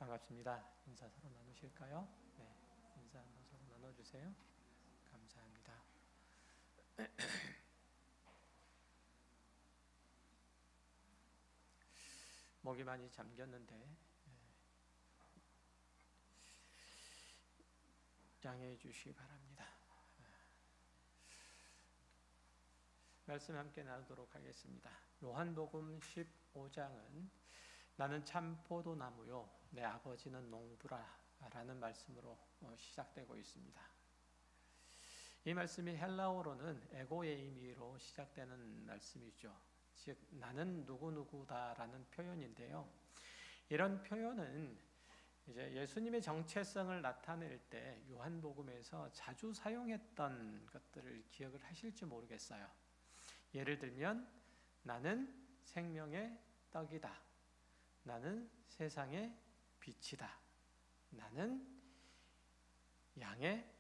반갑습니다. 인사 서로 나누실까요? 네, 인사 한번 서로 나눠주세요. 감사합니다. 목이 많이 잠겼는데 양해해 주시기 바랍니다. 말씀 함께 나누도록 하겠습니다. 요한복음 15장은 나는 참 포도나무요 내 아버지는 농부라 라는 말씀으로 시작되고 있습니다. 이 말씀이 헬라어로는 에고에이미로 시작되는 말씀이죠. 즉 나는 누구누구다라는 표현인데요. 이런 표현은 이제 예수님의 정체성을 나타낼 때 요한복음에서 자주 사용했던 것들을 기억을 하실지 모르겠어요. 예를 들면 나는 생명의 떡이다. 나는 세상의 빛이다. 나는 양의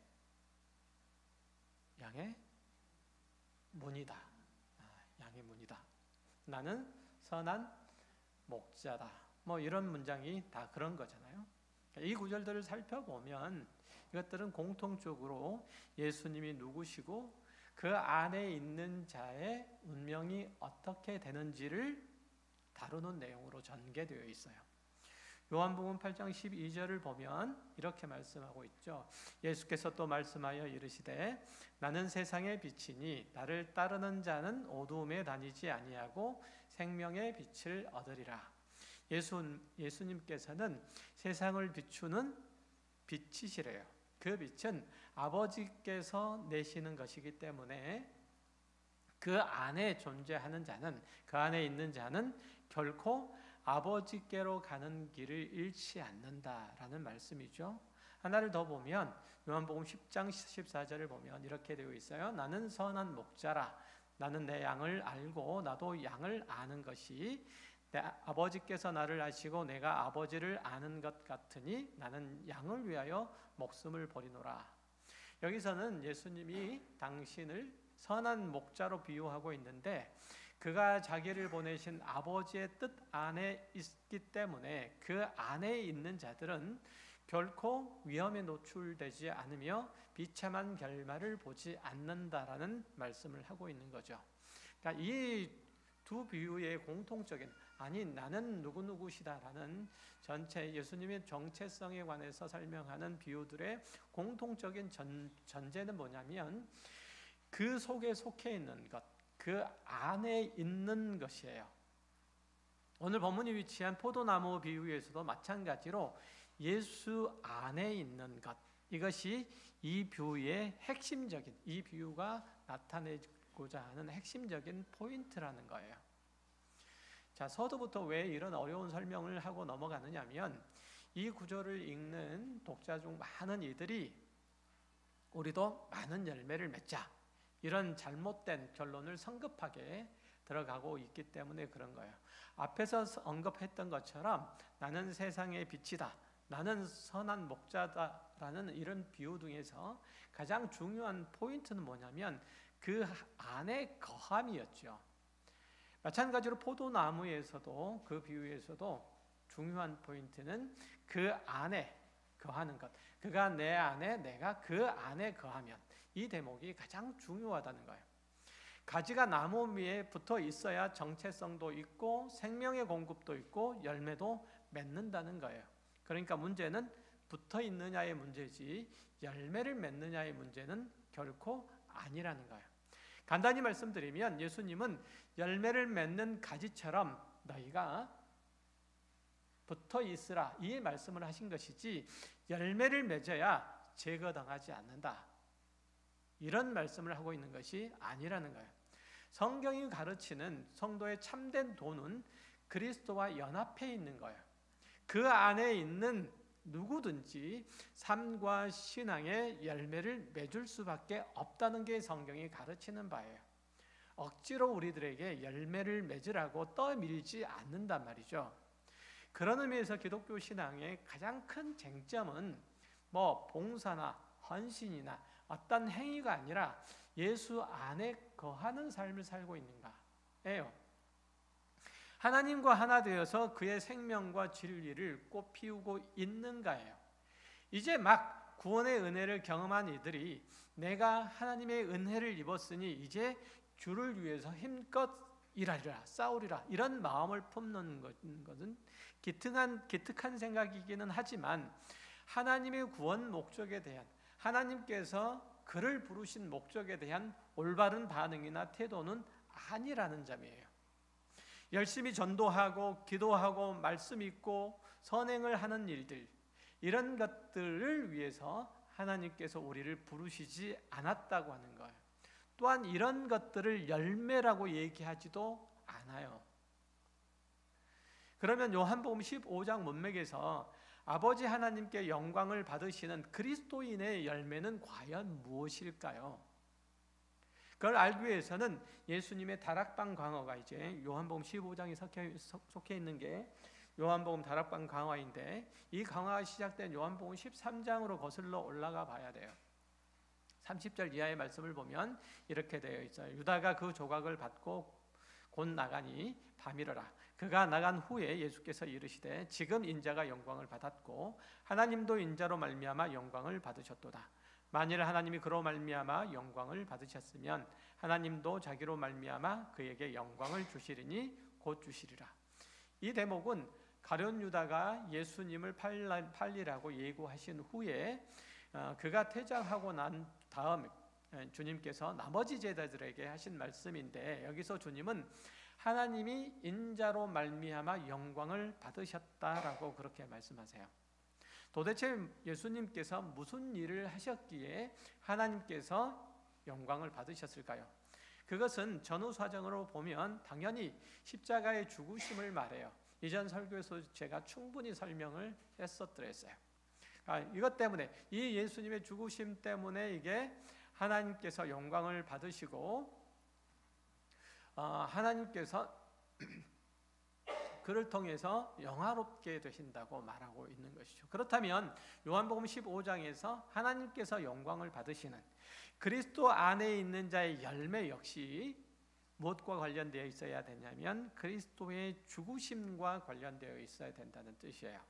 문이다. 양의 문이다. 나는 선한 목자다. 뭐 이런 문장이 다 그런 거잖아요. 이 구절들을 살펴보면 이것들은 공통적으로 예수님이 누구시고 그 안에 있는 자의 운명이 어떻게 되는지를 다루는 내용으로 전개되어 있어요. 요한복음 8장 12절을 보면 이렇게 말씀하고 있죠. 예수께서 또 말씀하여 이르시되 나는 세상의 빛이니 나를 따르는 자는 어두움에 다니지 아니하고 생명의 빛을 얻으리라. 예수님께서는 세상을 비추는 빛이시래요. 그 빛은 아버지께서 내시는 것이기 때문에 그 안에 존재하는 자는, 그 안에 있는 자는 결코 아버지께로 가는 길을 잃지 않는다라는 말씀이죠. 하나를 더 보면 요한복음 10장 14절을 보면 이렇게 되어 있어요. 나는 선한 목자라. 나는 내 양을 알고 나도 양을 아는 것이 내 아버지께서 나를 아시고 내가 아버지를 아는 것 같으니 나는 양을 위하여 목숨을 버리노라. 여기서는 예수님이 당신을 선한 목자로 비유하고 있는데 그가 자기를 보내신 아버지의 뜻 안에 있기 때문에 그 안에 있는 자들은 결코 위험에 노출되지 않으며 비참한 결말을 보지 않는다라는 말씀을 하고 있는 거죠. 그러니까 이 두 비유의 공통적인 아니 나는 누구누구시다라는 전체 예수님의 정체성에 관해서 설명하는 비유들의 공통적인 전제는 뭐냐면 그 속에 속해 있는 것, 그 안에 있는 것이에요. 오늘 본문이 위치한 포도나무 비유에서도 마찬가지로 예수 안에 있는 것, 이것이 이 비유의 핵심적인, 이 비유가 나타내고자 하는 핵심적인 포인트라는 거예요. 자, 서두부터 왜 이런 어려운 설명을 하고 넘어가느냐면 이 구절을 읽는 독자 중 많은 이들이 우리도 많은 열매를 맺자 이런 잘못된 결론을 성급하게 들어가고 있기 때문에 그런 거예요. 앞에서 언급했던 것처럼 나는 세상의 빛이다, 나는 선한 목자다라는 이런 비유 중에서 가장 중요한 포인트는 뭐냐면 그 안에 거함이었죠. 마찬가지로 포도나무에서도 그 비유에서도 중요한 포인트는 그 안에 거하는 것. 그가 내 안에 내가 그 안에 거하면 이 대목이 가장 중요하다는 거예요. 가지가 나무 위에 붙어 있어야 정체성도 있고 생명의 공급도 있고 열매도 맺는다는 거예요. 그러니까 문제는 붙어 있느냐의 문제지 열매를 맺느냐의 문제는 결코 아니라는 거예요. 간단히 말씀드리면 예수님은 열매를 맺는 가지처럼 너희가 붙어 있으라 이 말씀을 하신 것이지 열매를 맺어야 제거당하지 않는다 이런 말씀을 하고 있는 것이 아니라는 거예요. 성경이 가르치는 성도의 참된 도는 그리스도와 연합해 있는 거예요. 그 안에 있는 누구든지 삶과 신앙의 열매를 맺을 수밖에 없다는 게 성경이 가르치는 바예요. 억지로 우리들에게 열매를 맺으라고 떠밀지 않는단 말이죠. 그런 의미에서 기독교 신앙의 가장 큰 쟁점은 뭐 봉사나 헌신이나 어떤 행위가 아니라 예수 안에 거하는 삶을 살고 있는가예요. 하나님과 하나 되어서 그의 생명과 진리를 꽃피우고 있는가예요. 이제 막 구원의 은혜를 경험한 이들이 내가 하나님의 은혜를 입었으니 이제 주를 위해서 힘껏 일하리라, 싸우리라, 이런 마음을 품는 것은 기특한 생각이기는 하지만 하나님의 구원 목적에 대한, 하나님께서 그를 부르신 목적에 대한 올바른 반응이나 태도는 아니라는 점이에요. 열심히 전도하고 기도하고 말씀 읽고 선행을 하는 일들, 이런 것들을 위해서 하나님께서 우리를 부르시지 않았다고 하는 거예요. 또한 이런 것들을 열매라고 얘기하지도 않아요. 그러면 요한복음 15장 문맥에서 아버지 하나님께 영광을 받으시는 그리스도인의 열매는 과연 무엇일까요? 그걸 알기 위해서는 예수님의 다락방 강화가 이제 요한복음 15장에 속해 있는 게 요한복음 다락방 강화인데, 이 강화가 시작된 요한복음 13장으로 거슬러 올라가 봐야 돼요. 30절 이하의 말씀을 보면 이렇게 되어 있어요. 유다가 그 조각을 받고 곧 나가니 밤이러라. 그가 나간 후에 예수께서 이르시되 지금 인자가 영광을 받았고 하나님도 인자로 말미암아 영광을 받으셨도다. 만일 하나님이 그로 말미암아 영광을 받으셨으면 하나님도 자기로 말미암아 그에게 영광을 주시리니 곧 주시리라. 이 대목은 가룟 유다가 예수님을 팔리라고 예고하신 후에 그가 퇴장하고 난 다음 주님께서 나머지 제자들에게 하신 말씀인데, 여기서 주님은 하나님이 인자로 말미암아 영광을 받으셨다라고 그렇게 말씀하세요. 도대체 예수님께서 무슨 일을 하셨기에 하나님께서 영광을 받으셨을까요? 그것은 전후 사정으로 보면 당연히 십자가의 죽으심을 말해요. 이전 설교에서 제가 충분히 설명을 했었더랬어요. 이것 때문에, 이 예수님의 죽으심 때문에 이게 하나님께서 영광을 받으시고 하나님께서 그를 통해서 영화롭게 되신다고 말하고 있는 것이죠. 그렇다면 요한복음 15장에서 하나님께서 영광을 받으시는 그리스도 안에 있는 자의 열매 역시 무엇과 관련되어 있어야 되냐면 그리스도의 죽으심과 관련되어 있어야 된다는 뜻이에요.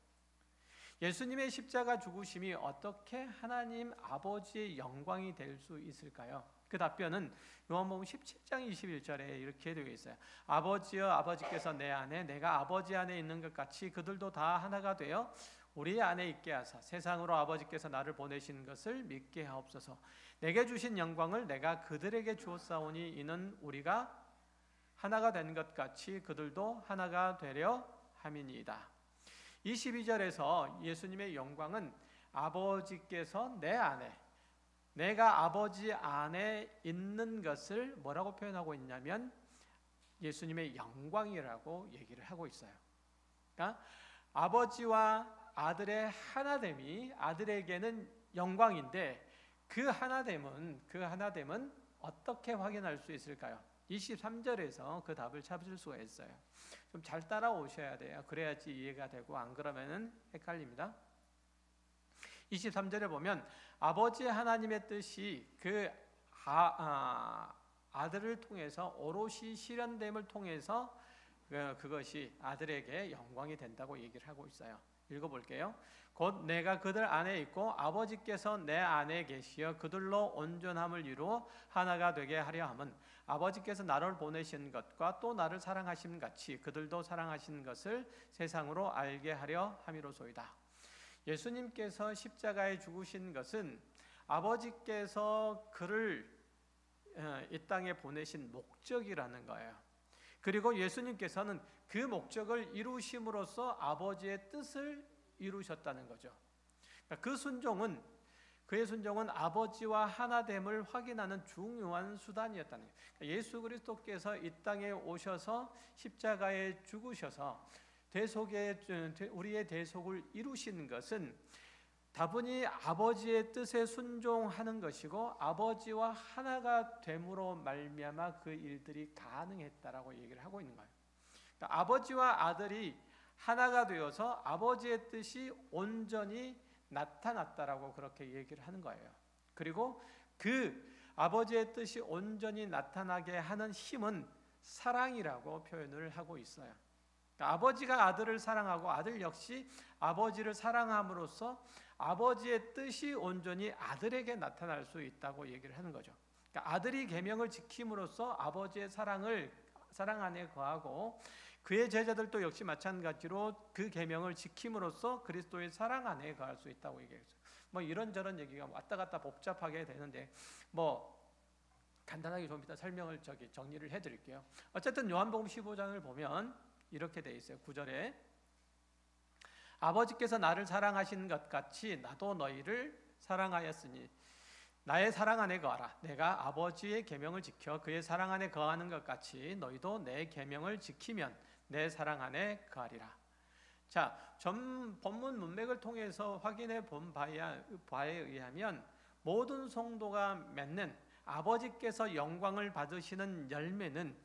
예수님의 십자가 죽으심이 어떻게 하나님 아버지의 영광이 될 수 있을까요? 그 답변은 요한복음 17장 21절에 이렇게 되어 있어요. 아버지여, 아버지께서 내 안에 내가 아버지 안에 있는 것 같이 그들도 다 하나가 되어 우리 안에 있게 하사 세상으로 아버지께서 나를 보내신 것을 믿게 하옵소서. 내게 주신 영광을 내가 그들에게 주었사오니 이는 우리가 하나가 된 것 같이 그들도 하나가 되려 함이니이다. 22절에서 예수님의 영광은 아버지께서 내 안에, 내가 아버지 안에 있는 것을 뭐라고 표현하고 있냐면 예수님의 영광이라고 얘기를 하고 있어요. 그러니까 아버지와 아들의 하나됨이 아들에게는 영광인데 그 하나됨은 어떻게 확인할 수 있을까요? 23절에서 그 답을 찾을 수가 있어요. 좀 잘 따라오셔야 돼요. 그래야지 이해가 되고, 안 그러면은 헷갈립니다. 23절에 보면 아버지 하나님의 뜻이 그 아들을 통해서 오롯이 실현됨을 통해서 그것이 아들에게 영광이 된다고 얘기를 하고 있어요. 읽어볼게요. 곧 내가 그들 안에 있고 아버지께서 내 안에 계시어 그들로 온전함을 이루어 하나가 되게 하려 함은 아버지께서 나를 보내신 것과 또 나를 사랑하신 같이 그들도 사랑하신 것을 세상으로 알게 하려 함이로소이다. 예수님께서 십자가에 죽으신 것은 아버지께서 그를 이 땅에 보내신 목적이라는 거예요. 그리고 예수님께서는 그 목적을 이루심으로써 아버지의 뜻을 이루셨다는 거죠. 그 순종은, 그의 순종은 아버지와 하나됨을 확인하는 중요한 수단이었다는 거예요. 예수 그리스도께서 이 땅에 오셔서 십자가에 죽으셔서 우리의 대속을 이루신 것은 다분히 아버지의 뜻에 순종하는 것이고 아버지와 하나가 됨으로 말미암아 그 일들이 가능했다라고 얘기를 하고 있는 거예요. 그러니까 아버지와 아들이 하나가 되어서 아버지의 뜻이 온전히 나타났다라고 그렇게 얘기를 하는 거예요. 그리고 그 아버지의 뜻이 온전히 나타나게 하는 힘은 사랑이라고 표현을 하고 있어요. 그러니까 아버지가 아들을 사랑하고 아들 역시 아버지를 사랑함으로써 아버지의 뜻이 온전히 아들에게 나타날 수 있다고 얘기를 하는 거죠. 그러니까 아들이 계명을 지킴으로써 아버지의 사랑 안에 거하고, 그의 제자들도 역시 마찬가지로 그 계명을 지킴으로써 그리스도의 사랑 안에 거할 수 있다고 얘기했어요. 뭐 이런저런 얘기가 왔다 갔다 복잡하게 되는데 뭐 간단하게 좀 이따 설명을 정리를 해드릴게요. 어쨌든 요한복음 15장을 보면 이렇게 돼 있어요. 9절에 아버지께서 나를 사랑하신 것 같이 나도 너희를 사랑하였으니 나의 사랑 안에 거하라. 내가 아버지의 계명을 지켜 그의 사랑 안에 거하는 것 같이 너희도 내 계명을 지키면 내 사랑 안에 거하리라. 자, 전 본문 문맥을 통해서 확인해 본 바에 의하면 모든 성도가 맺는 아버지께서 영광을 받으시는 열매는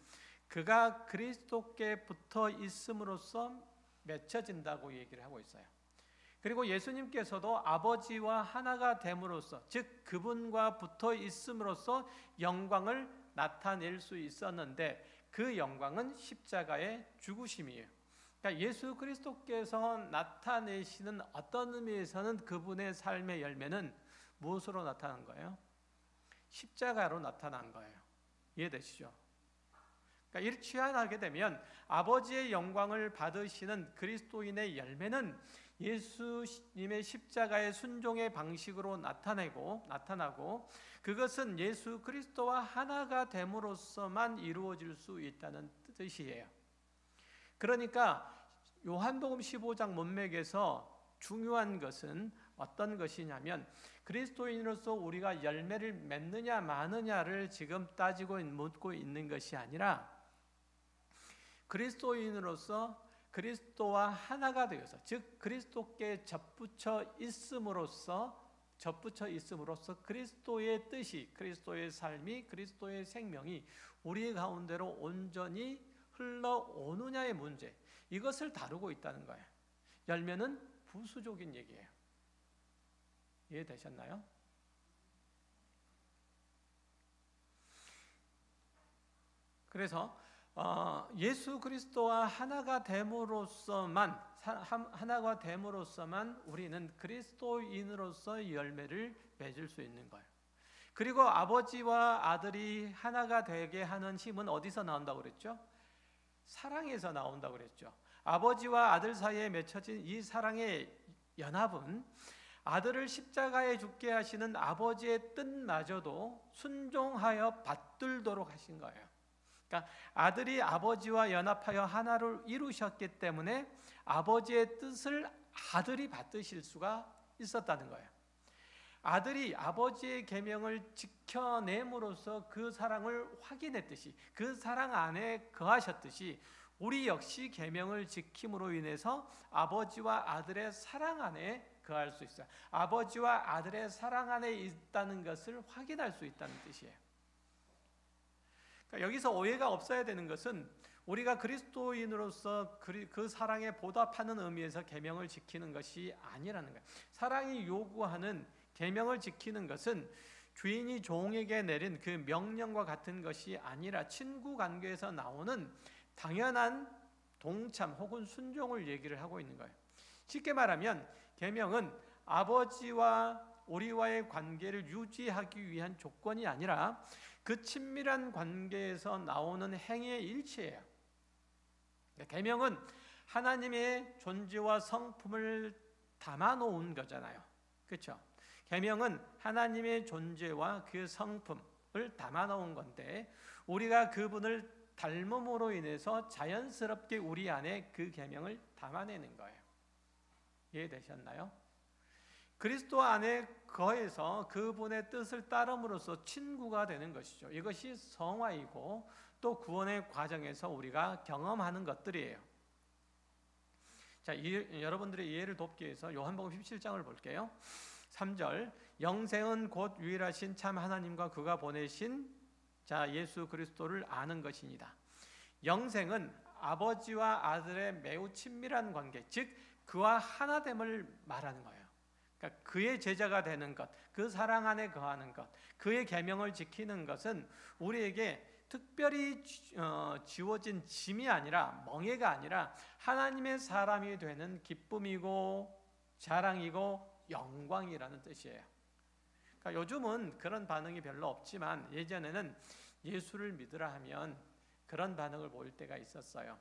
그가 그리스도께 붙어 있음으로써 맺혀진다고 얘기를 하고 있어요. 그리고 예수님께서도 아버지와 하나가 됨으로써, 즉 그분과 붙어 있음으로써 영광을 나타낼 수 있었는데 그 영광은 십자가의 죽으심이에요. 그러니까 예수 그리스도께서 나타내시는 어떤 의미에서는 그분의 삶의 열매는 무엇으로 나타난 거예요? 십자가로 나타난 거예요. 이해되시죠? 그러니까 이렇게 취하게 되면 아버지의 영광을 받으시는 그리스도인의 열매는 예수님의 십자가의 순종의 방식으로 나타나고 그것은 예수 그리스도와 하나가 됨으로써만 이루어질 수 있다는 뜻이에요. 그러니까 요한복음 15장 문맥에서 중요한 것은 어떤 것이냐면 그리스도인으로서 우리가 열매를 맺느냐 마느냐를 지금 따지고 묻고 있는 것이 아니라 그리스도인으로서 그리스도와 하나가 되어서, 즉 그리스도께 접붙여 있음으로써 그리스도의 뜻이, 그리스도의 삶이, 그리스도의 생명이 우리 가운데로 온전히 흘러오느냐의 문제, 이것을 다루고 있다는 거예요. 열매는 부수적인 얘기예요. 이해되셨나요? 그래서 예수 그리스도와 하나가 됨으로써만 우리는 그리스도인으로서 열매를 맺을 수 있는 거예요. 그리고 아버지와 아들이 하나가 되게 하는 힘은 어디서 나온다고 그랬죠? 사랑에서 나온다고 그랬죠. 아버지와 아들 사이에 맺혀진 이 사랑의 연합은 아들을 십자가에 죽게 하시는 아버지의 뜻마저도 순종하여 받들도록 하신 거예요. 그러니까 아들이 아버지와 연합하여 하나를 이루셨기 때문에 아버지의 뜻을 아들이 받으실 수가 있었다는 거예요. 아들이 아버지의 계명을 지켜냄으로써 그 사랑을 확인했듯이, 그 사랑 안에 거하셨듯이 우리 역시 계명을 지킴으로 인해서 아버지와 아들의 사랑 안에 거할 수 있어요. 아버지와 아들의 사랑 안에 있다는 것을 확인할 수 있다는 뜻이에요. 그러니까 여기서 오해가 없어야 되는 것은 우리가 그리스도인으로서 그 사랑에 보답하는 의미에서 계명을 지키는 것이 아니라는 거예요. 사랑이 요구하는 계명을 지키는 것은 주인이 종에게 내린 그 명령과 같은 것이 아니라 친구 관계에서 나오는 당연한 동참 혹은 순종을 얘기를 하고 있는 거예요. 쉽게 말하면 계명은 아버지와 우리와의 관계를 유지하기 위한 조건이 아니라 그 친밀한 관계에서 나오는 행위의 일치예요. 계명은 하나님의 존재와 성품을 담아놓은 거잖아요. 그렇죠? 계명은 하나님의 존재와 그 성품을 담아놓은 건데 우리가 그분을 닮음으로 인해서 자연스럽게 우리 안에 그 계명을 담아내는 거예요. 이해되셨나요? 그리스도 안에 거해서 그분의 뜻을 따름으로써 친구가 되는 것이죠. 이것이 성화이고 또 구원의 과정에서 우리가 경험하는 것들이에요. 자, 여러분들의 이해를 돕기 위해서 요한복음 17장을 볼게요. 3절, 영생은 곧 유일하신 참 하나님과 그가 보내신 예수 그리스도를 아는 것이니다. 영생은 아버지와 아들의 매우 친밀한 관계, 즉 그와 하나됨을 말하는 거예요. 그러니까 그의 제자가 되는 것, 그 사랑 안에 거하는 것, 그의 계명을 지키는 것은 우리에게 특별히 지워진 짐이 아니라, 멍에가 아니라 하나님의 사람이 되는 기쁨이고 자랑이고 영광이라는 뜻이에요. 그러니까 요즘은 그런 반응이 별로 없지만 예전에는 예수를 믿으라 하면 그런 반응을 보일 때가 있었어요.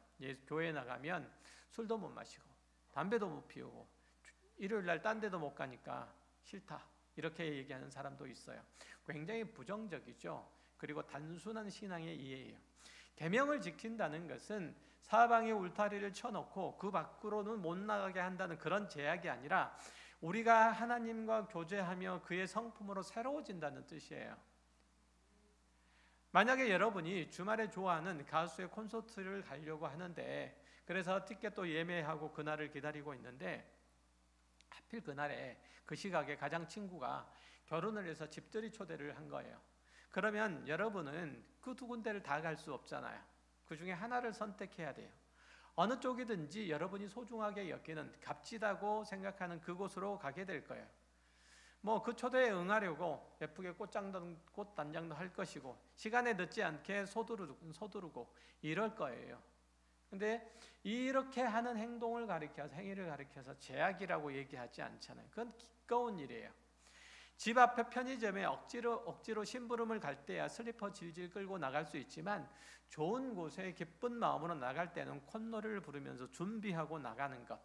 교회 나가면 술도 못 마시고 담배도 못 피우고 일요일 날 딴 데도 못 가니까 싫다, 이렇게 얘기하는 사람도 있어요. 굉장히 부정적이죠. 그리고 단순한 신앙의 이해예요. 계명을 지킨다는 것은 사방에 울타리를 쳐놓고 그 밖으로는 못 나가게 한다는 그런 제약이 아니라 우리가 하나님과 교제하며 그의 성품으로 새로워진다는 뜻이에요. 만약에 여러분이 주말에 좋아하는 가수의 콘서트를 가려고 하는데, 그래서 티켓도 예매하고 그날을 기다리고 있는데 하필 그날에 그 시각에 가장 친구가 결혼을 해서 집들이 초대를 한 거예요. 그러면 여러분은 그 두 군데를 다 갈 수 없잖아요. 그 중에 하나를 선택해야 돼요. 어느 쪽이든지 여러분이 소중하게 여기는, 값지다고 생각하는 그곳으로 가게 될 거예요. 뭐 그 초대에 응하려고 예쁘게 꽃단장도 할 것이고 시간에 늦지 않게 서두르고 이럴 거예요. 근데 이렇게 하는 행동을 가리켜서, 행위를 가리켜서 제약이라고 얘기하지 않잖아요. 그건 기꺼운 일이에요. 집 앞에 편의점에 억지로 심부름을 갈 때야 슬리퍼 질질 끌고 나갈 수 있지만, 좋은 곳에 기쁜 마음으로 나갈 때는 콧노래를 부르면서 준비하고 나가는 것,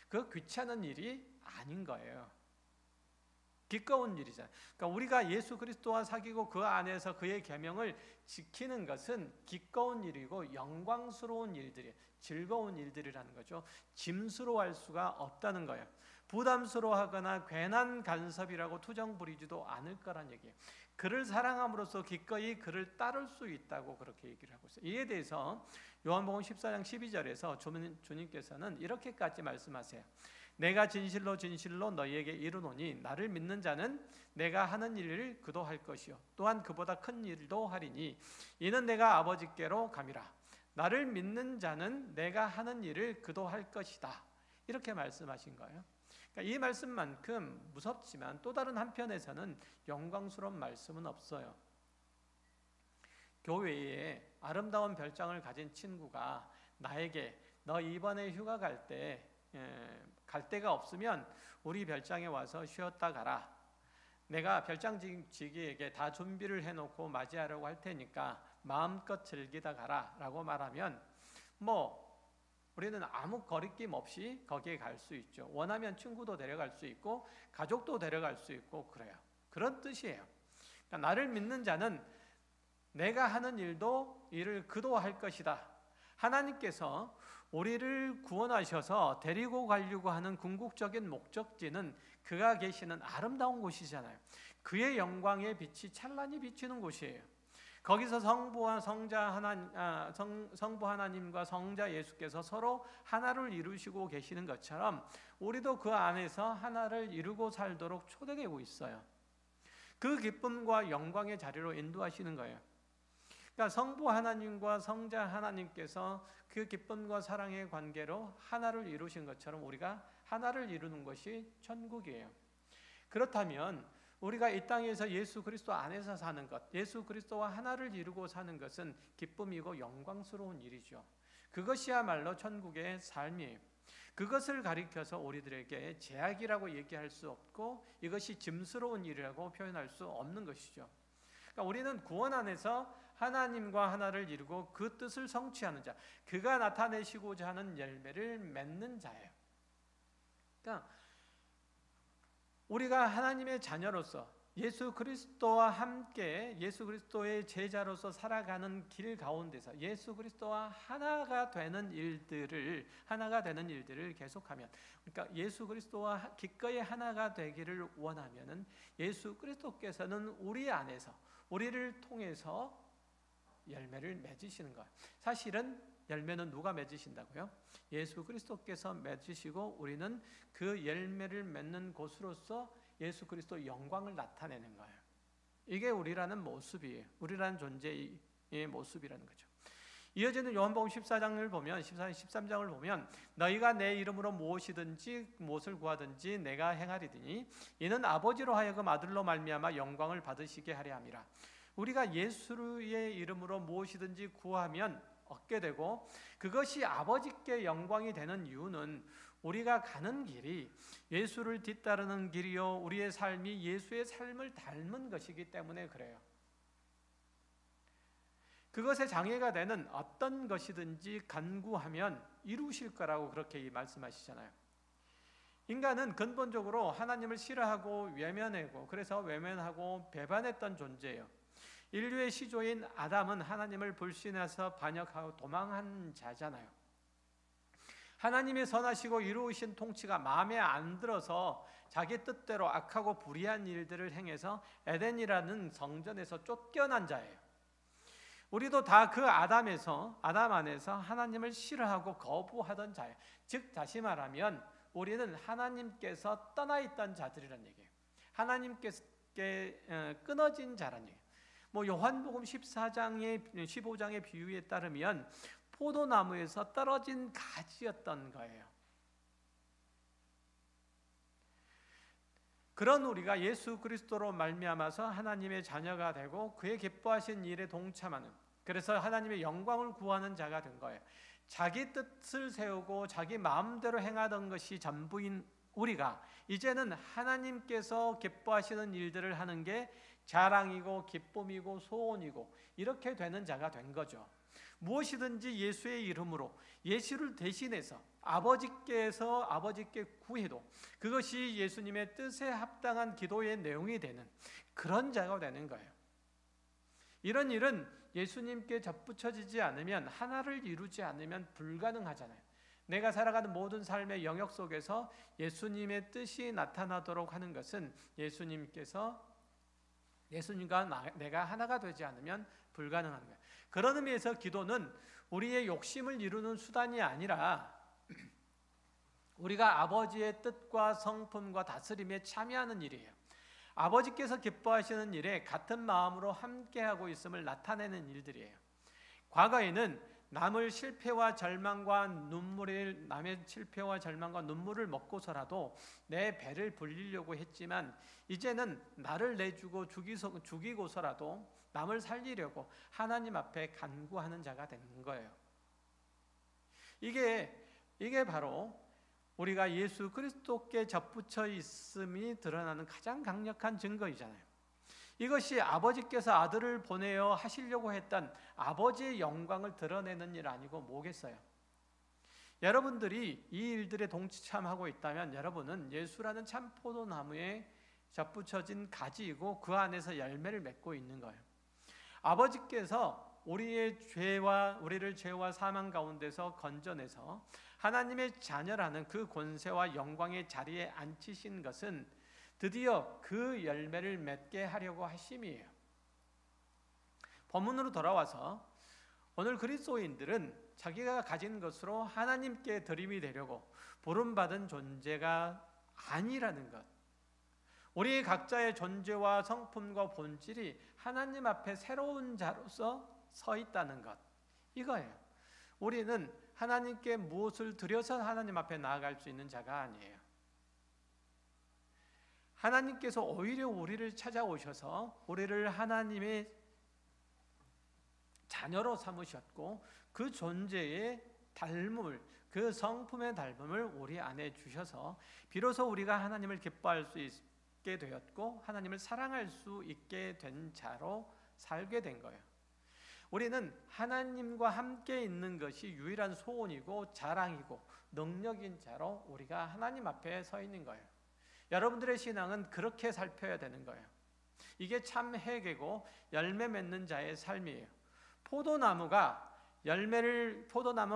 그 귀찮은 일이 아닌 거예요. 기꺼운 일이잖아요. 그러니까 우리가 예수 그리스도와 사귀고 그 안에서 그의 계명을 지키는 것은 기꺼운 일이고 영광스러운 일들이에요. 즐거운 일들이라는 거죠. 짐스러워할 수가 없다는 거예요. 부담스러워하거나 괜한 간섭이라고 투정 부리지도 않을 거란 얘기예요. 그를 사랑함으로써 기꺼이 그를 따를 수 있다고 그렇게 얘기를 하고 있어요. 이에 대해서 요한복음 14장 12절에서 주님께서는 이렇게까지 말씀하세요. 내가 진실로 진실로 너희에게 이르노니 나를 믿는 자는 내가 하는 일을 그도 할 것이요 또한 그보다 큰 일도 하리니 이는 내가 아버지께로 감이라. 나를 믿는 자는 내가 하는 일을 그도 할 것이다. 이렇게 말씀하신 거예요. 그러니까 이 말씀만큼 무섭지만 또 다른 한편에서는 영광스러운 말씀은 없어요. 교회에 아름다운 별장을 가진 친구가 나에게 너 이번에 휴가 갈 데가 없으면 우리 별장에 와서 쉬었다 가라. 내가 별장지기에게 다 준비를 해놓고 맞이하려고 할 테니까 마음껏 즐기다 가라 라고 말하면 우리는 아무 거리낌 없이 거기에 갈 수 있죠. 원하면 친구도 데려갈 수 있고 가족도 데려갈 수 있고 그래요. 그런 뜻이에요. 그러니까 나를 믿는 자는 내가 하는 일을 그도 할 것이다. 하나님께서 우리를 구원하셔서 데리고 가려고 하는 궁극적인 목적지는 그가 계시는 아름다운 곳이잖아요. 그의 영광의 빛이 찬란히 비치는 곳이에요. 거기서 성부 하나님과 성자 예수께서 서로 하나를 이루시고 계시는 것처럼 우리도 그 안에서 하나를 이루고 살도록 초대되고 있어요. 그 기쁨과 영광의 자리로 인도하시는 거예요. 그러니까 성부 하나님과 성자 하나님께서 그 기쁨과 사랑의 관계로 하나를 이루신 것처럼 우리가 하나를 이루는 것이 천국이에요. 그렇다면 우리가 이 땅에서 예수 그리스도 안에서 사는 것, 예수 그리스도와 하나를 이루고 사는 것은 기쁨이고 영광스러운 일이죠. 그것이야말로 천국의 삶이에요. 그것을 가리켜서 우리들에게 제약이라고 얘기할 수 없고 이것이 짐스러운 일이라고 표현할 수 없는 것이죠. 그러니까 우리는 구원 안에서 하나님과 하나를 이루고 그 뜻을 성취하는 자, 그가 나타내시고자 하는 열매를 맺는 자예요. 그러니까 우리가 하나님의 자녀로서 예수 그리스도와 함께 예수 그리스도의 제자로서 살아가는 길 가운데서 예수 그리스도와 하나가 되는 일들을 계속하면, 그러니까 예수 그리스도와 기꺼이 하나가 되기를 원하면은 예수 그리스도께서는 우리 안에서 우리를 통해서 열매를 맺으시는 거예요. 사실은 열매는 누가 맺으신다고요? 예수 그리스도께서 맺으시고 우리는 그 열매를 맺는 곳으로서 예수 그리스도 영광을 나타내는 거예요. 이게 우리라는 모습이에요. 우리라는 존재의 모습이라는 거죠. 이어지는 요한복음 14장을 보면 13장을 보면 너희가 내 이름으로 무엇을 구하든지 내가 행하리니 이는 아버지로 하여금 아들로 말미암아 영광을 받으시게 하려 함이라. 우리가 예수의 이름으로 무엇이든지 구하면 얻게 되고, 그것이 아버지께 영광이 되는 이유는 우리가 가는 길이 예수를 뒤따르는 길이요, 우리의 삶이 예수의 삶을 닮은 것이기 때문에 그래요. 그것에 장애가 되는 어떤 것이든지 간구하면 이루실 거라고 그렇게 말씀하시잖아요. 인간은 근본적으로 하나님을 싫어하고 외면하고, 그래서 외면하고 배반했던 존재예요. 인류의 시조인 아담은 하나님을 불신해서 반역하고 도망한 자잖아요. 하나님의 선하시고 이루으신 통치가 마음에 안 들어서 자기 뜻대로 악하고 불의한 일들을 행해서 에덴이라는 성전에서 쫓겨난 자예요. 우리도 다 그 아담 안에서 하나님을 싫어하고 거부하던 자예요. 즉 다시 말하면 우리는 하나님께서 떠나 있던 자들이란 얘기예요. 하나님께서 끊어진 자란 얘기예요. 요한복음 15장의 비유에 따르면 포도나무에서 떨어진 가지였던 거예요. 그런 우리가 예수 그리스도로 말미암아서 하나님의 자녀가 되고 그의 기뻐하신 일에 동참하는, 그래서 하나님의 영광을 구하는 자가 된 거예요. 자기 뜻을 세우고 자기 마음대로 행하던 것이 전부인 우리가 이제는 하나님께서 기뻐하시는 일들을 하는 게 자랑이고 기쁨이고 소원이고 이렇게 되는 자가 된 거죠. 무엇이든지 예수의 이름으로 예수를 대신해서 아버지께 구해도 그것이 예수님의 뜻에 합당한 기도의 내용이 되는 그런 자가 되는 거예요. 이런 일은 예수님께 접붙여지지 않으면, 하나를 이루지 않으면 불가능하잖아요. 내가 살아가는 모든 삶의 영역 속에서 예수님의 뜻이 나타나도록 하는 것은 예수님과 내가 하나가 되지 않으면 불가능한 거예요. 그런 의미에서 기도는 우리의 욕심을 이루는 수단이 아니라 우리가 아버지의 뜻과 성품과 다스림에 참여하는 일이에요. 아버지께서 기뻐하시는 일에 같은 마음으로 함께하고 있음을 나타내는 일들이에요. 과거에는 남의 실패와 절망과 눈물을 먹고서라도 내 배를 불리려고 했지만, 이제는 나를 내주고 죽이고서라도 남을 살리려고 하나님 앞에 간구하는 자가 되는 거예요. 이게 바로 우리가 예수 그리스도께 접붙여 있음이 드러나는 가장 강력한 증거이잖아요. 이것이 아버지께서 아들을 보내어 하시려고 했던 아버지의 영광을 드러내는 일 아니고 뭐겠어요? 여러분들이 이 일들에 동참하고 있다면 여러분은 예수라는 참 포도나무에 접붙여진 가지이고 그 안에서 열매를 맺고 있는 거예요. 아버지께서 우리를 죄와 사망 가운데서 건져내서 하나님의 자녀라는 그 권세와 영광의 자리에 앉히신 것은 드디어 그 열매를 맺게 하려고 하심이에요. 본문으로 돌아와서 오늘 그리스도인들은 자기가 가진 것으로 하나님께 드림이 되려고 부름받은 존재가 아니라는 것, 우리 각자의 존재와 성품과 본질이 하나님 앞에 새로운 자로서 서 있다는 것, 이거예요. 우리는 하나님께 무엇을 드려서 하나님 앞에 나아갈 수 있는 자가 아니에요. 하나님께서 오히려 우리를 찾아오셔서 우리를 하나님의 자녀로 삼으셨고 그 존재의 닮음을, 그 성품의 닮음을 우리 안에 주셔서 비로소 우리가 하나님을 기뻐할 수 있게 되었고 하나님을 사랑할 수 있게 된 자로 살게 된 거예요. 우리는 하나님과 함께 있는 것이 유일한 소원이고 자랑이고 능력인 자로 우리가 하나님 앞에 서 있는 거예요. 여러분들의 신앙은 그렇게 살펴야 되는 거예요. 이게 참 회개고 열매 맺는 자의 삶이에요. 포도나무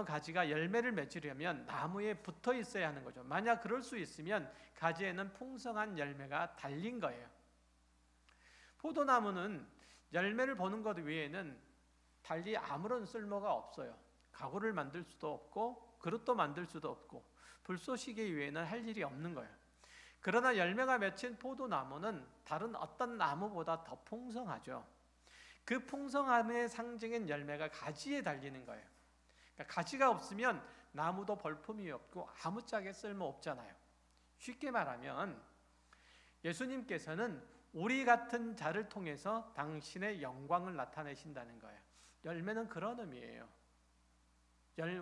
가지가 열매를 맺으려면 나무에 붙어 있어야 하는 거죠. 만약 그럴 수 있으면 가지에는 풍성한 열매가 달린 거예요. 포도나무는 열매를 보는 것 외에는 달리 아무런 쓸모가 없어요. 가구를 만들 수도 없고 그릇도 만들 수도 없고 불쏘시개 외에는 할 일이 없는 거예요. 그러나 열매가 맺힌 포도나무는 다른 어떤 나무보다 더 풍성하죠. 그 풍성함의 상징인 열매가 가지에 달리는 거예요. 그러니까 가지가 없으면 나무도 볼품이 없고 아무짝에 쓸모 없잖아요. 쉽게 말하면 예수님께서는 우리 같은 자를 통해서 당신의 영광을 나타내신다는 거예요. 열매는 그런 의미예요.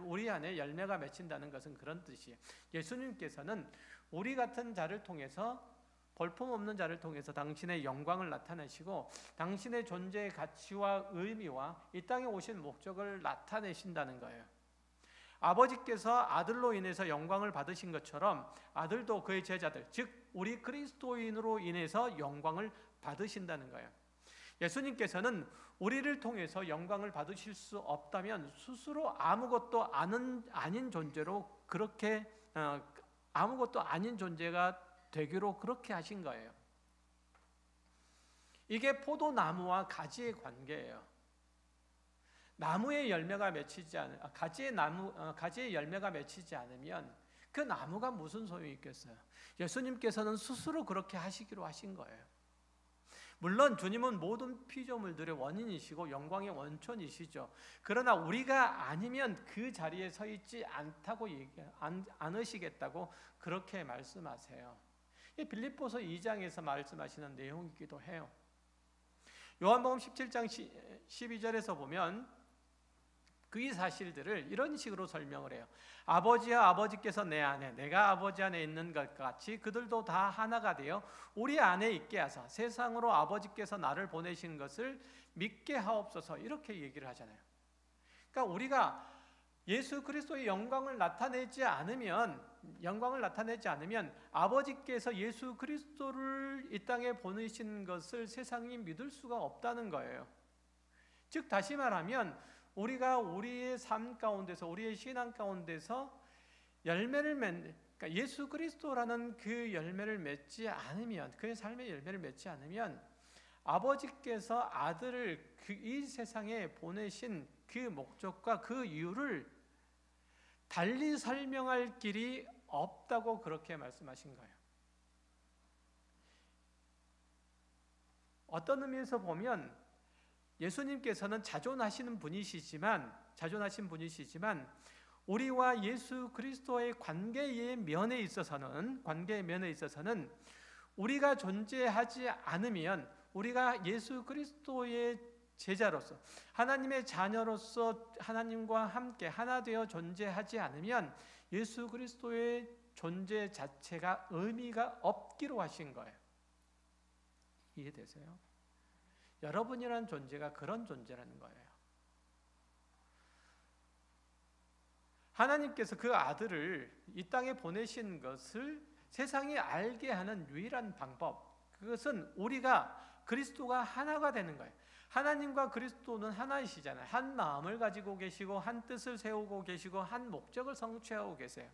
우리 안에 열매가 맺힌다는 것은 그런 뜻이에요. 예수님께서는 우리 같은 자를 통해서, 볼품없는 자를 통해서 당신의 영광을 나타내시고 당신의 존재의 가치와 의미와 이 땅에 오신 목적을 나타내신다는 거예요. 아버지께서 아들로 인해서 영광을 받으신 것처럼 아들도 그의 제자들, 즉 우리 그리스도인으로 인해서 영광을 받으신다는 거예요. 예수님께서는 우리를 통해서 영광을 받으실 수 없다면 스스로 아무것도 아닌 존재로 그렇게 아무것도 아닌 존재가 되기로 그렇게 하신 거예요. 이게 포도나무와 가지의 관계예요. 나무의 열매가 맺히지 않으면, 가지의 열매가 맺히지 않으면 그 나무가 무슨 소용이 있겠어요? 예수님께서는 스스로 그렇게 하시기로 하신 거예요. 물론 주님은 모든 피조물들의 원인이시고 영광의 원천이시죠. 그러나 우리가 아니면 그 자리에 서 있지 않으시겠다고 그렇게 말씀하세요. 빌립보서 2장에서 말씀하시는 내용이기도 해요. 요한복음 17장 12절에서 보면 그 사실들을 이런 식으로 설명을 해요. 아버지와 아버지께서 내 안에, 내가 아버지 안에 있는 것 같이 그들도 다 하나가 되어 우리 안에 있게 하사 세상으로 아버지께서 나를 보내신 것을 믿게 하옵소서, 이렇게 얘기를 하잖아요. 그러니까 우리가 예수 그리스도의 영광을 나타내지 않으면 아버지께서 예수 그리스도를 이 땅에 보내신 것을 세상이 믿을 수가 없다는 거예요. 즉 다시 말하면 우리가 우리의 삶 가운데서, 우리의 신앙 가운데서 열매를 그러니까 예수 그리스도라는 그 열매를 맺지 않으면, 그의 삶의 열매를 맺지 않으면 아버지께서 아들을 이 세상에 보내신 그 목적과 그 이유를 달리 설명할 길이 없다고 그렇게 말씀하신 거예요. 어떤 의미에서 보면 예수님께서는 자존하신 분이시지만 우리와 예수 그리스도의 관계의 면에 있어서는 우리가 존재하지 않으면, 우리가 예수 그리스도의 제자로서 하나님의 자녀로서 하나님과 함께 하나 되어 존재하지 않으면 예수 그리스도의 존재 자체가 의미가 없기로 하신 거예요. 이해되세요? 여러분이라는 존재가 그런 존재라는 거예요. 하나님께서 그 아들을 이 땅에 보내신 것을 세상이 알게 하는 유일한 방법, 그것은 우리가 그리스도가 하나가 되는 거예요. 하나님과 그리스도는 하나이시잖아요. 한 마음을 가지고 계시고 한 뜻을 세우고 계시고 한 목적을 성취하고 계세요.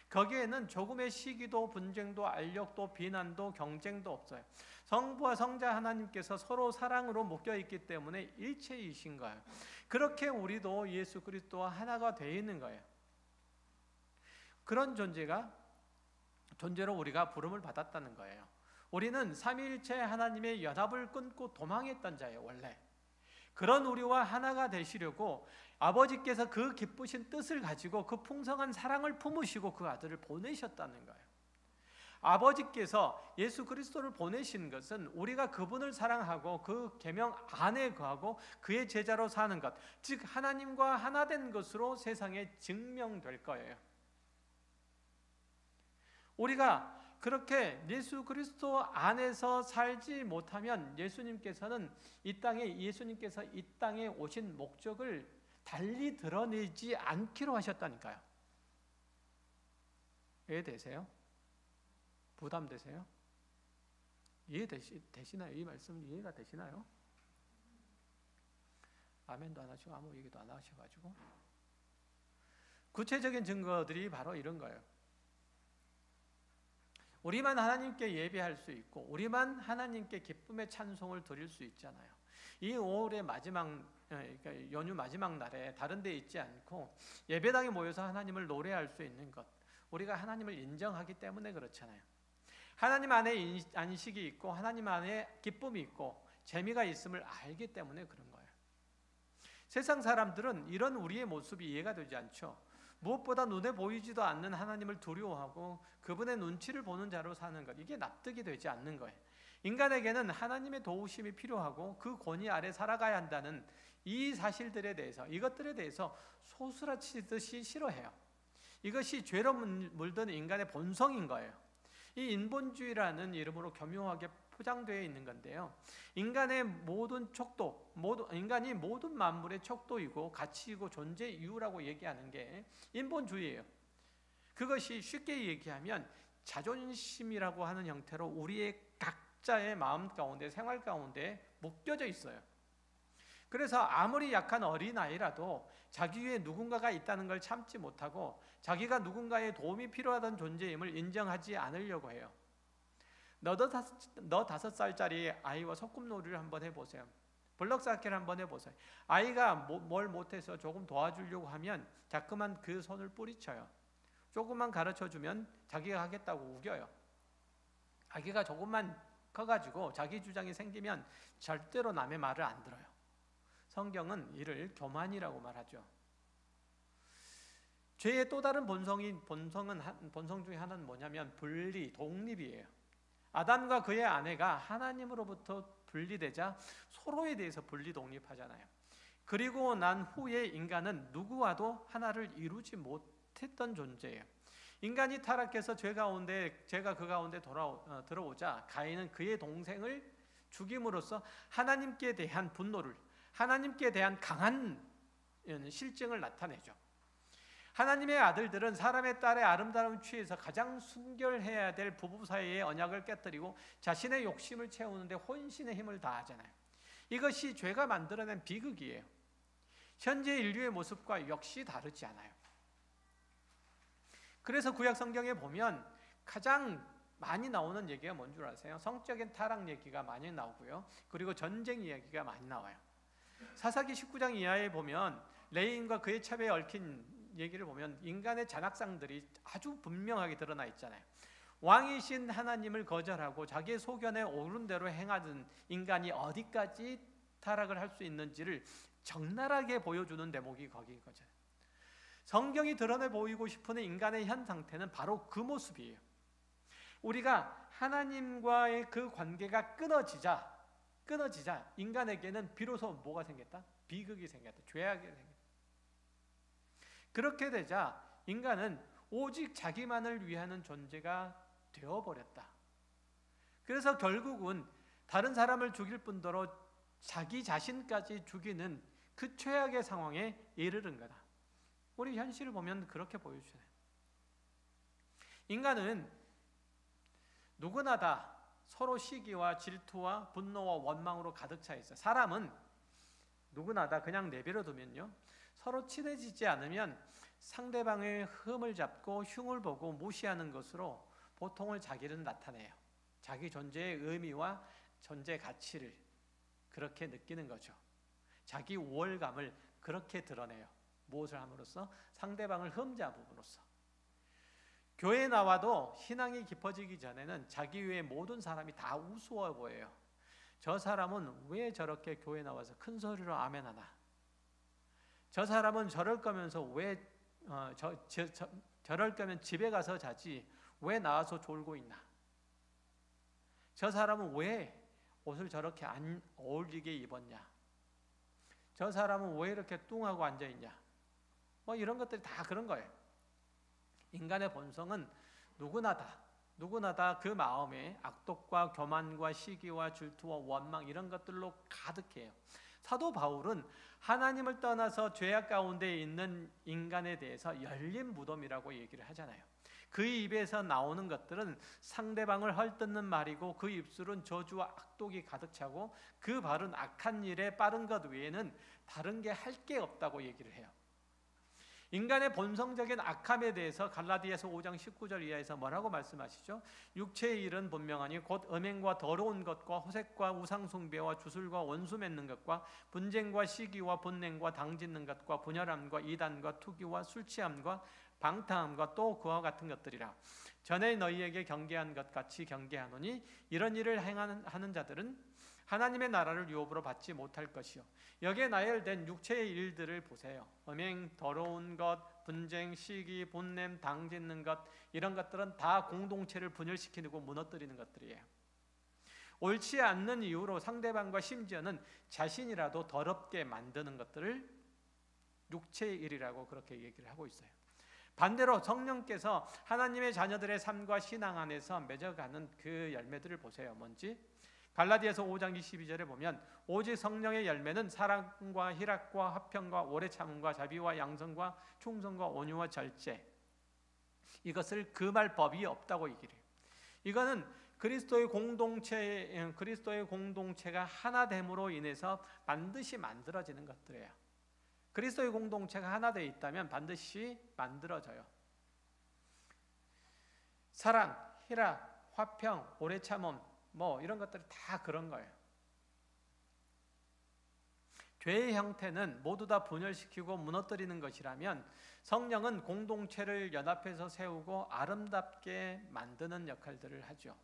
거기에는 조금의 시기도 분쟁도 알력도 비난도 경쟁도 없어요. 성부와 성자 하나님께서 서로 사랑으로 묶여있기 때문에 일체이신 거예요. 그렇게 우리도 예수 그리스도와 하나가 되어 있는 거예요. 그런 존재로 우리가 부름을 받았다는 거예요. 우리는 삼위일체 하나님의 연합을 끊고 도망했던 자예요. 원래 그런 우리와 하나가 되시려고 아버지께서 그 기쁘신 뜻을 가지고 그 풍성한 사랑을 품으시고 그 아들을 보내셨다는 거예요. 아버지께서 예수 그리스도를 보내신 것은 우리가 그분을 사랑하고 그 계명 안에 거하고 그의 제자로 사는 것, 즉 하나님과 하나 된 것으로 세상에 증명될 거예요. 우리가 그렇게 예수 그리스도 안에서 살지 못하면 예수님께서 이 땅에 오신 목적을 달리 드러내지 않기로 하셨다니까요. 이해되세요? 부담되세요? 이해되시나요? 이 말씀 이해가 되시나요? 아멘도 안 하시고 아무 얘기도 안 하셔가지고. 구체적인 증거들이 바로 이런 거예요. 우리만 하나님께 예배할 수 있고 우리만 하나님께 기쁨의 찬송을 드릴 수 있잖아요. 이 5월의 그러니까 연휴 마지막 날에 다른 데 있지 않고 예배당에 모여서 하나님을 노래할 수 있는 것, 우리가 하나님을 인정하기 때문에 그렇잖아요. 하나님 안에 안식이 있고 하나님 안에 기쁨이 있고 재미가 있음을 알기 때문에 그런 거예요. 세상 사람들은 이런 우리의 모습이 이해가 되지 않죠. 무엇보다 눈에 보이지도 않는 하나님을 두려워하고 그분의 눈치를 보는 자로 사는 것, 이게 납득이 되지 않는 거예요. 인간에게는 하나님의 도우심이 필요하고 그 권위 아래 살아가야 한다는 이 사실들에 대해서, 이것들에 대해서 소스라치듯이 싫어해요. 이것이 죄로 물든 인간의 본성인 거예요. 이 인본주의라는 이름으로 교묘하게 포장되어 있는 건데요. 인간의 모든 척도, 인간이 모든 만물의 척도이고 가치이고 존재 이유라고 얘기하는 게 인본주의예요. 그것이 쉽게 얘기하면 자존심이라고 하는 형태로 우리의 각자의 마음 가운데, 생활 가운데 묶여져 있어요. 그래서 아무리 약한 어린아이라도 자기 위에 누군가가 있다는 걸 참지 못하고 자기가 누군가의 도움이 필요하던 존재임을 인정하지 않으려고 해요. 너 5살짜리 아이와 소꿉놀이를 한번 해보세요. 블럭 쌓기를 한번 해보세요. 아이가 뭘 못해서 조금 도와주려고 하면 자꾸만 그 손을 뿌리쳐요. 조금만 가르쳐주면 자기가 하겠다고 우겨요. 아기가 조금만 커가지고 자기 주장이 생기면 절대로 남의 말을 안 들어요. 성경은 이를 교만이라고 말하죠. 죄의 또 다른 본성 중에 하나는 뭐냐면 분리, 독립이에요. 아담과 그의 아내가 하나님으로부터 분리되자 서로에 대해서 분리 독립하잖아요. 그리고 난 후에 인간은 누구와도 하나를 이루지 못했던 존재예요. 인간이 타락해서 죄가 그 가운데 들어오자 가인은 그의 동생을 죽임으로써 하나님께 대한 분노를, 하나님께 대한 강한 실증을 나타내죠. 하나님의 아들들은 사람의 딸의 아름다움을 취해서 가장 순결해야 될 부부 사이의 언약을 깨뜨리고 자신의 욕심을 채우는데 혼신의 힘을 다하잖아요. 이것이 죄가 만들어낸 비극이에요. 현재 인류의 모습과 역시 다르지 않아요. 그래서 구약 성경에 보면 가장 많이 나오는 얘기가 뭔 줄 아세요? 성적인 타락 얘기가 많이 나오고요. 그리고 전쟁 이야기가 많이 나와요. 사사기 19장 이하에 보면 레인과 그의 첩에 얽힌 얘기를 보면 인간의 잔악상들이 아주 분명하게 드러나 있잖아요. 왕이신 하나님을 거절하고 자기의 소견에 오른 대로 행하던 인간이 어디까지 타락을 할 수 있는지를 적나라하게 보여주는 대목이 거기인 거죠. 성경이 드러내 보이고 싶은 인간의 현 상태는 바로 그 모습이에요. 우리가 하나님과의 그 관계가 끊어지자 인간에게는 비로소 뭐가 생겼다? 비극이 생겼다. 죄악이 생겼다. 그렇게 되자 인간은 오직 자기만을 위하는 존재가 되어버렸다. 그래서 결국은 다른 사람을 죽일 뿐더러 자기 자신까지 죽이는 그 최악의 상황에 이르는 거다. 우리 현실을 보면 그렇게 보여주잖아요. 인간은 누구나 다 서로 시기와 질투와 분노와 원망으로 가득 차 있어요. 사람은 누구나 다 그냥 내버려 두면요, 서로 친해지지 않으면 상대방의 흠을 잡고 흉을 보고 무시하는 것으로 보통을 자기는 나타내요. 자기 존재의 의미와 존재 가치를 그렇게 느끼는 거죠. 자기 우월감을 그렇게 드러내요. 무엇을 함으로써? 상대방을 흠잡음으로써. 교회에 나와도 신앙이 깊어지기 전에는 자기 외의 모든 사람이 다 우스워 보여요. 저 사람은 왜 저렇게 교회 나와서 큰 소리로 아멘하나? 저 사람은 저럴 거면서 왜 저럴 거면 집에 가서 자지 왜 나와서 졸고 있나? 저 사람은 왜 옷을 저렇게 안 어울리게 입었냐? 저 사람은 왜 이렇게 뚱하고 앉아있냐? 뭐 이런 것들이 다 그런 거예요. 인간의 본성은 누구나 다 그 마음에 악독과 교만과 시기와 질투와 원망 이런 것들로 가득해요. 사도 바울은 하나님을 떠나서 죄악 가운데 있는 인간에 대해서 열린 무덤이라고 얘기를 하잖아요. 그 입에서 나오는 것들은 상대방을 헐뜯는 말이고 그 입술은 저주와 악독이 가득 차고 그 발은 악한 일에 빠른 것 외에는 다른 게 할 게 없다고 얘기를 해요. 인간의 본성적인 악함에 대해서 갈라디아서 5장 19절 이하에서 뭐라고 말씀하시죠? 육체의 일은 분명하니 곧 음행과 더러운 것과 호색과 우상숭배와 주술과 원수 맺는 것과 분쟁과 시기와 분냉과 당짓는 것과 분열함과 이단과 투기와 술취함과 방탕함과 또 그와 같은 것들이라. 전에 너희에게 경계한 것 같이 경계하노니 이런 일을 하는 자들은 하나님의 나라를 유업으로 받지 못할 것이요. 여기에 나열된 육체의 일들을 보세요. 음행, 더러운 것, 분쟁, 시기, 분냄, 당짓는 것, 이런 것들은 다 공동체를 분열시키고 무너뜨리는 것들이에요. 옳지 않는 이유로 상대방과 심지어는 자신이라도 더럽게 만드는 것들을 육체의 일이라고 그렇게 얘기를 하고 있어요. 반대로 성령께서 하나님의 자녀들의 삶과 신앙 안에서 맺어가는 그 열매들을 보세요. 뭔지? 갈라디아서 5장 22절에 보면 오직 성령의 열매는 사랑과 희락과 화평과 오래 참음과 자비와 양선과 충성과 온유와 절제, 이것을 금할 법이 없다고 얘기를 해요. 이거는 그리스도의 공동체가 하나됨으로 인해서 반드시 만들어지는 것들이에요. 그리스도의 공동체가 하나 되어 있다면 반드시 만들어져요. 사랑, 희락, 화평, 오래 참음, 이런 것들이 다 그런 거예요. 죄의 형태는 모두 다 분열시키고 무너뜨리는 것이라면 성령은 공동체를 연합해서 세우고 아름답게 만드는 역할들을 하죠.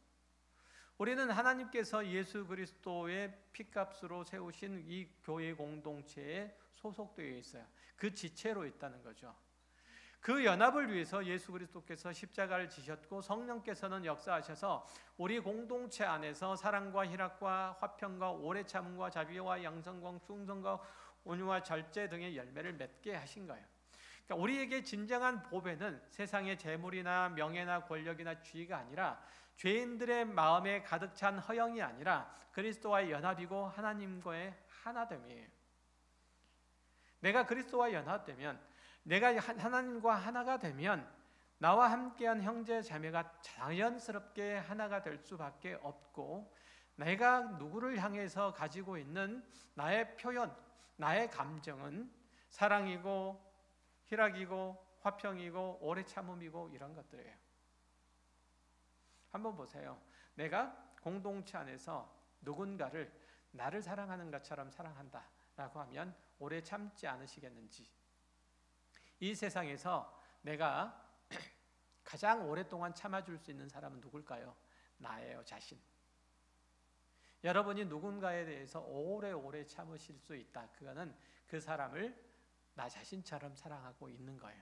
우리는 하나님께서 예수 그리스도의 피값으로 세우신 이 교회 공동체에 소속되어 있어요. 그 지체로 있다는 거죠. 그 연합을 위해서 예수 그리스도께서 십자가를 지셨고 성령께서는 역사하셔서 우리 공동체 안에서 사랑과 희락과 화평과 오래 참음과 자비와 양선과 충성과 온유와 절제 등의 열매를 맺게 하신 거예요. 그러니까 우리에게 진정한 보배는 세상의 재물이나 명예나 권력이나 지위가 아니라 죄인들의 마음에 가득 찬 허영이 아니라 그리스도와의 연합이고 하나님과의 하나됨이에요. 내가 그리스도와 연합되면, 내가 하나님과 하나가 되면 나와 함께한 형제 자매가 자연스럽게 하나가 될 수밖에 없고, 내가 누구를 향해서 가지고 있는 나의 표현, 나의 감정은 사랑이고 희락이고 화평이고 오래 참음이고 이런 것들이에요. 한번 보세요. 내가 공동체 안에서 누군가를 나를 사랑하는 것처럼 사랑한다 라고 하면 오래 참지 않으시겠는지. 이 세상에서 내가 가장 오랫동안 참아줄 수 있는 사람은 누굴까요? 나예요, 자신. 여러분이 누군가에 대해서 오래오래 참으실 수 있다. 그거는 그 사람을 나 자신처럼 사랑하고 있는 거예요.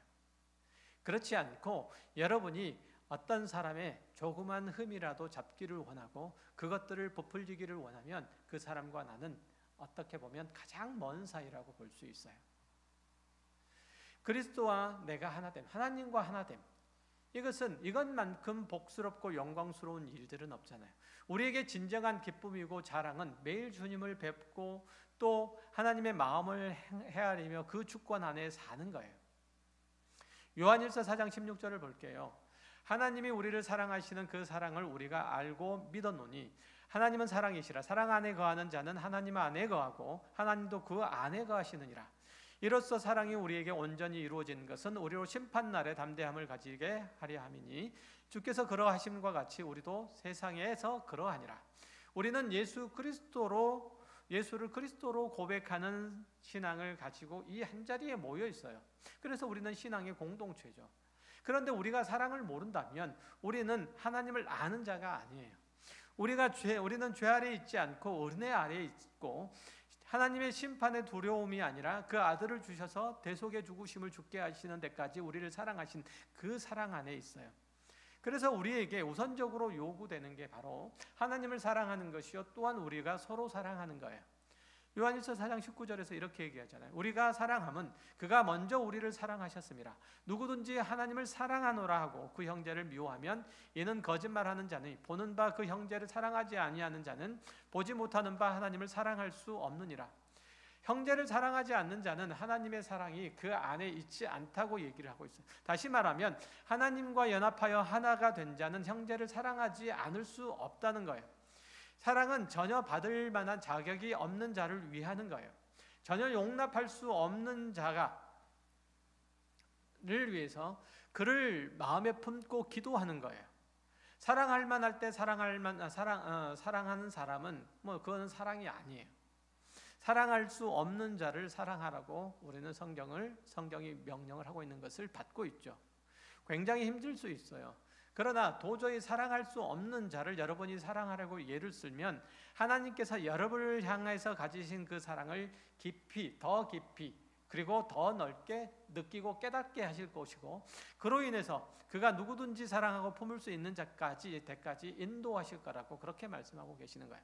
그렇지 않고 여러분이 어떤 사람의 조그만 흠이라도 잡기를 원하고 그것들을 부풀리기를 원하면 그 사람과 나는 어떻게 보면 가장 먼 사이라고 볼 수 있어요. 그리스도와 내가 하나됨, 하나님과 하나됨, 이것만큼 복스럽고 영광스러운 일들은 없잖아요. 우리에게 진정한 기쁨이고 자랑은 매일 주님을 뵙고 또 하나님의 마음을 헤아리며 그 주권 안에 사는 거예요. 요한일서 4장 16절을 볼게요. 하나님이 우리를 사랑하시는 그 사랑을 우리가 알고 믿었노니 하나님은 사랑이시라. 사랑 안에 거하는 자는 하나님 안에 거하고 하나님도 그 안에 거하시느니라. 이로써 사랑이 우리에게 온전히 이루어진 것은 우리로 심판날에 담대함을 가지게 하려 함이니 주께서 그러하심과 같이 우리도 세상에서 그러하니라. 우리는 예수를 그리스도로 고백하는 신앙을 가지고 이 한자리에 모여 있어요. 그래서 우리는 신앙의 공동체죠. 그런데 우리가 사랑을 모른다면 우리는 하나님을 아는 자가 아니에요. 우리는 죄 아래에 있지 않고 은혜 아래에 있고 하나님의 심판의 두려움이 아니라 그 아들을 주셔서 대속의 죽으심을 죽게 하시는 데까지 우리를 사랑하신 그 사랑 안에 있어요. 그래서 우리에게 우선적으로 요구되는 게 바로 하나님을 사랑하는 것이요 또한 우리가 서로 사랑하는 거예요. 요한일서 4장 19절에서 이렇게 얘기하잖아요. 우리가 사랑함은 그가 먼저 우리를 사랑하셨습니다. 누구든지 하나님을 사랑하노라 하고 그 형제를 미워하면 이는 거짓말하는 자니 보는 바 그 형제를 사랑하지 아니하는 자는 보지 못하는 바 하나님을 사랑할 수 없느니라. 형제를 사랑하지 않는 자는 하나님의 사랑이 그 안에 있지 않다고 얘기를 하고 있어요. 다시 말하면 하나님과 연합하여 하나가 된 자는 형제를 사랑하지 않을 수 없다는 거예요. 사랑은 전혀 받을 만한 자격이 없는 자를 위하는 거예요. 전혀 용납할 수 없는 자를 위해서 그를 마음에 품고 기도하는 거예요. 사랑할 만할 때 사랑하는 사람은 그건 사랑이 아니에요. 사랑할 수 없는 자를 사랑하라고 우리는 성경이 명령을 하고 있는 것을 받고 있죠. 굉장히 힘들 수 있어요. 그러나 도저히 사랑할 수 없는 자를 여러분이 사랑하라고 예를 들면 하나님께서 여러분을 향해서 가지신 그 사랑을 더 깊이 그리고 더 넓게 느끼고 깨닫게 하실 것이고, 그로 인해서 그가 누구든지 사랑하고 품을 수 있는 데까지 인도하실 거라고 그렇게 말씀하고 계시는 거예요.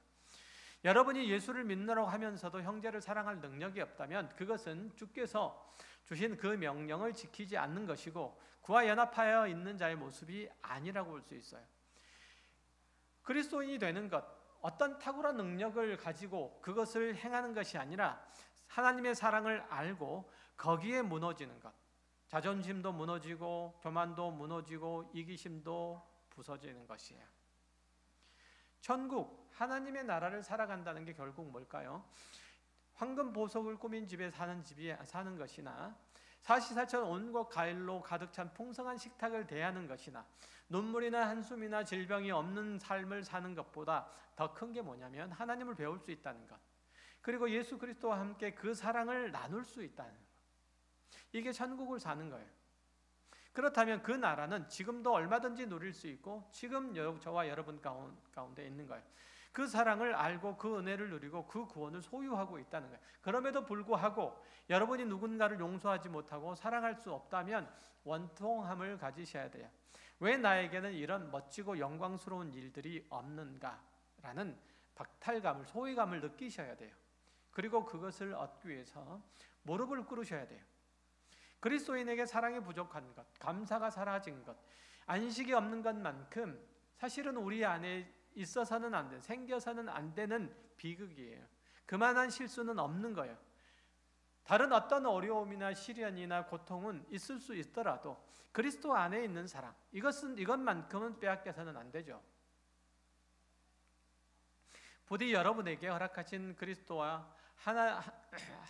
여러분이 예수를 믿느라고 하면서도 형제를 사랑할 능력이 없다면 그것은 주께서 주신 그 명령을 지키지 않는 것이고 그와 연합하여 있는 자의 모습이 아니라고 볼 수 있어요. 그리스도인이 되는 것, 어떤 탁월한 능력을 가지고 그것을 행하는 것이 아니라 하나님의 사랑을 알고 거기에 무너지는 것, 자존심도 무너지고 교만도 무너지고 이기심도 부서지는 것이에요. 천국, 하나님의 나라를 살아간다는 게 결국 뭘까요? 황금 보석을 꾸민 집에 사는 것이나 사시사철 온 것 과일로 가득 찬 풍성한 식탁을 대하는 것이나 눈물이나 한숨이나 질병이 없는 삶을 사는 것보다 더 큰 게 뭐냐면 하나님을 배울 수 있다는 것, 그리고 예수 그리스도와 함께 그 사랑을 나눌 수 있다는 것, 이게 천국을 사는 거예요. 그렇다면 그 나라는 지금도 얼마든지 누릴 수 있고 지금 저와 여러분 가운데 있는 거예요. 그 사랑을 알고 그 은혜를 누리고 그 구원을 소유하고 있다는 거예요. 그럼에도 불구하고 여러분이 누군가를 용서하지 못하고 사랑할 수 없다면 원통함을 가지셔야 돼요. 왜 나에게는 이런 멋지고 영광스러운 일들이 없는가라는 박탈감을, 소외감을 느끼셔야 돼요. 그리고 그것을 얻기 위해서 무릎을 꿇으셔야 돼요. 그리스도인에게 사랑이 부족한 것, 감사가 사라진 것, 안식이 없는 것만큼 사실은 우리 안에 있어서는 안 되는, 생겨서는 안 되는 비극이에요. 그만한 실수는 없는 거예요. 다른 어떤 어려움이나 시련이나 고통은 있을 수 있더라도 그리스도 안에 있는 사랑, 이것만큼은 빼앗겨서는 안 되죠. 부디 여러분에게 허락하신 그리스도와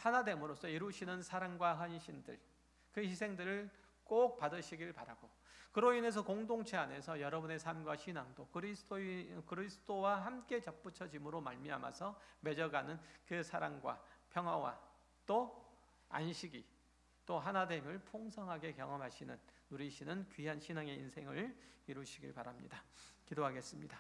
하나됨으로써 이루시는 사랑과 헌신들, 그 희생들을 꼭 받으시길 바라고, 그로 인해서 공동체 안에서 여러분의 삶과 신앙도 그리스도와 함께 접붙여짐으로 말미암아서 맺어가는 그 사랑과 평화와 또 안식이 또 하나됨을 풍성하게 경험하시는, 누리시는 귀한 신앙의 인생을 이루시길 바랍니다. 기도하겠습니다.